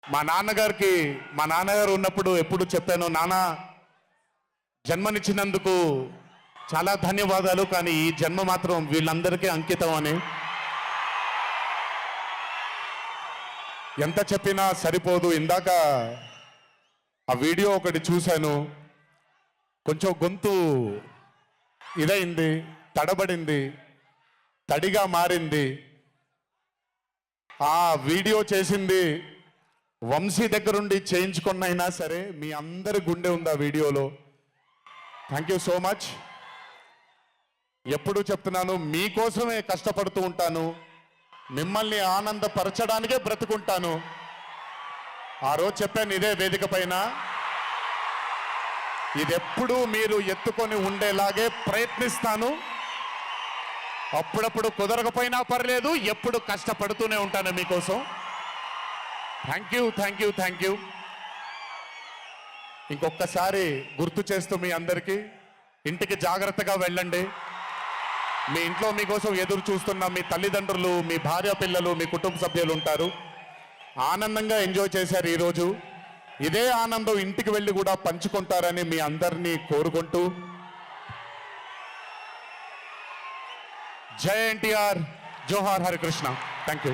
మా నాన్నగారు ఉన్నప్పుడు ఎప్పుడు చెప్పాను, నాన్న జన్మనిచ్చినందుకు చాలా ధన్యవాదాలు, కానీ ఈ జన్మ మాత్రం వీళ్ళందరికీ అంకితం అని. ఎంత చెప్పినా సరిపోదు. ఇందాక ఆ వీడియో ఒకటి చూశాను, కొంచెం గొంతు ఇదైంది, తడబడింది, తడిగా మారింది. ఆ వీడియో చేసింది వంశీ దగ్గరుండి చేయించుకున్నైనా సరే మీ అందరి గుండె ఉంది ఆ వీడియోలో. Thank you so much. ఎప్పుడు చెప్తున్నాను, మీకోసమే కష్టపడుతూ ఉంటాను, మిమ్మల్ని ఆనందపరచడానికే బ్రతుకుంటాను. ఆ రోజు చెప్పాను ఇదే వేదిక పైన, ఇదెప్పుడు మీరు ఎత్తుకొని ఉండేలాగే ప్రయత్నిస్తాను. అప్పుడప్పుడు కుదరకపోయినా పర్లేదు, ఎప్పుడు కష్టపడుతూనే ఉంటాను మీకోసం. Thank you, thank you, thank you. ఇంకొకసారి గుర్తు చేస్తూ మీ అందరికీ, ఇంటికి జాగ్రత్తగా వెళ్ళండి. మీ ఇంట్లో మీకోసం ఎదురు చూస్తున్న మీ తల్లిదండ్రులు, మీ భార్య పిల్లలు, మీ కుటుంబ సభ్యులు ఉంటారు. ఆనందంగా ఎంజాయ్ చేశారు ఈరోజు. ఇదే ఆనందం ఇంటికి వెళ్ళి కూడా పంచుకుంటారని మీ అందరినీ కోరుకుంటూ, జై ఎన్టీఆర్, జోహార్ హరికృష్ణ. Thank you.